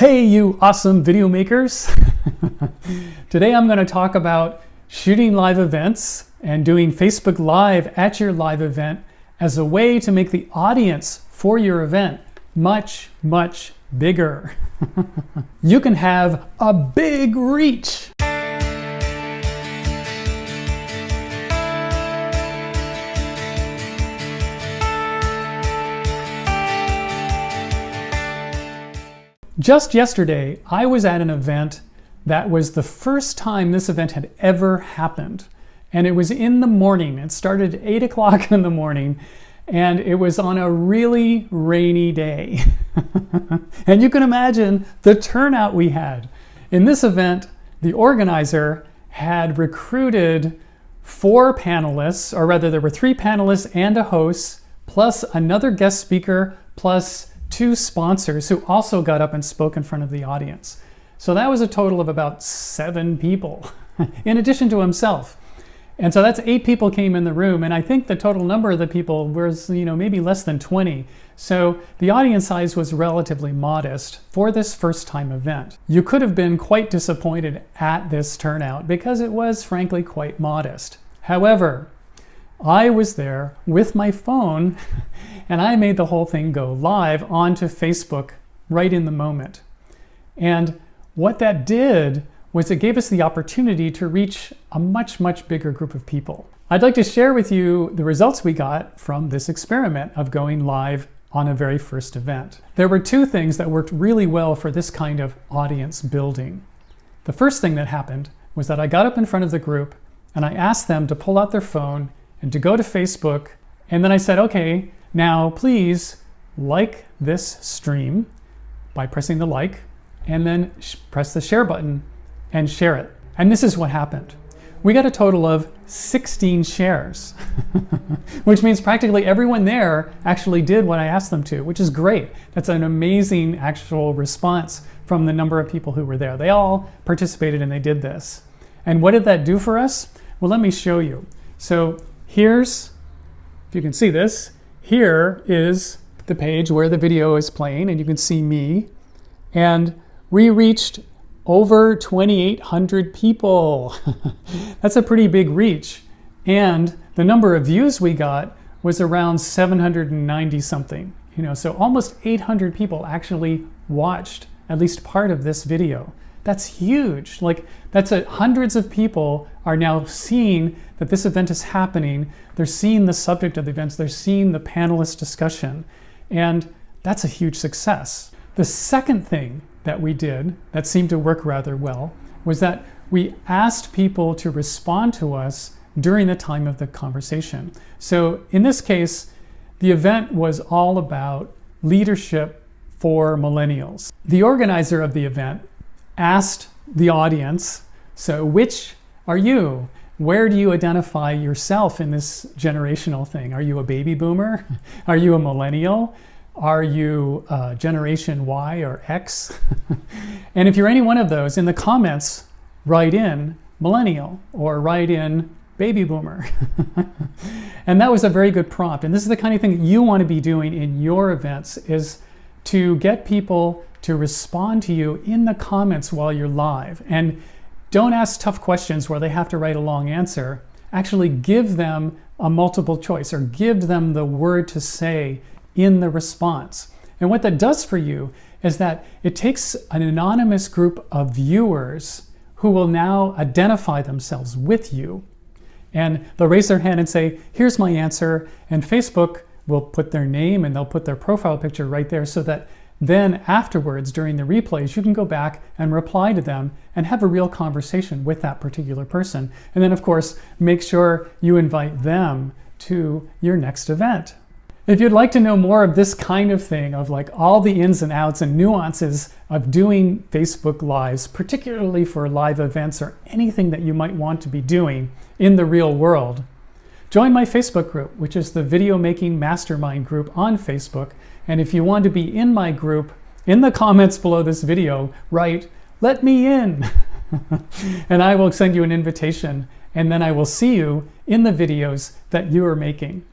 Hey, you awesome video makers! Today I'm going to talk about shooting live events and doing Facebook Live at your live event as a way to make the audience for your event much, much bigger. You can have a big reach. Just yesterday, I was at an event that was the first time this event had ever happened. And it was in the morning. It started at 8 o'clock in the morning, and it was on a really rainy day. And you can imagine the turnout we had. In this event, the organizer had recruited 4 panelists, or rather there were 3 panelists and a host, plus another guest speaker, plus 2 sponsors who also got up and spoke in front of the audience. So that was a total of about 7 people, in addition to himself. And so that's 8 people came in the room, and I think the total number of the people was, maybe less than 20. So the audience size was relatively modest for this first time event. You could have been quite disappointed at this turnout because it was frankly quite modest. However, I was there with my phone and I made the whole thing go live onto Facebook right in the moment. And what that did was it gave us the opportunity to reach a much, much bigger group of people. I'd like to share with you the results we got from this experiment of going live on a very first event. There were 2 things that worked really well for this kind of audience building. The first thing that happened was that I got up in front of the group and I asked them to pull out their phone and to go to Facebook, and then I said, okay, now please like this stream by pressing the like, and then press the share button and share it. And this is what happened. We got a total of 16 shares, which means practically everyone there actually did what I asked them to, which is great. That's an amazing actual response from the number of people who were there. They all participated and they did this. And what did that do for us? Well, let me show you. So here's, if you can see this, here is the page where the video is playing, and you can see me. And we reached over 2,800 people. That's a pretty big reach. And the number of views we got was around 790 something. So almost 800 people actually watched at least part of this video. That's huge. Hundreds of people are now seeing that this event is happening. They're seeing the subject of the events. They're seeing the panelist discussion. And that's a huge success. The second thing that we did that seemed to work rather well was that we asked people to respond to us during the time of the conversation. So in this case, the event was all about leadership for millennials. The organizer of the event asked the audience, so which are you? Where do you identify yourself in this generational thing? Are you a baby boomer? Are you a millennial? Are you Generation Y or X? And if you're any one of those, in the comments, write in millennial or write in baby boomer. And that was a very good prompt. And this is the kind of thing that you want to be doing in your events, is to get people to respond to you in the comments while you're live. And don't ask tough questions where they have to write a long answer. Actually give them a multiple choice or give them the word to say in the response. And what that does for you is that it takes an anonymous group of viewers who will now identify themselves with you. And they'll raise their hand and say, here's my answer. And Facebook will put their name and they'll put their profile picture right there, so that then afterwards, during the replays, you can go back and reply to them and have a real conversation with that particular person. And then, of course, make sure you invite them to your next event. If you'd like to know more of this kind of thing, of all the ins and outs and nuances of doing Facebook Lives, particularly for live events or anything that you might want to be doing in the real world, join my Facebook group, which is the Video Making Mastermind group on Facebook. And if you want to be in my group, in the comments below this video, write, "Let me in." And I will send you an invitation, and then I will see you in the videos that you are making.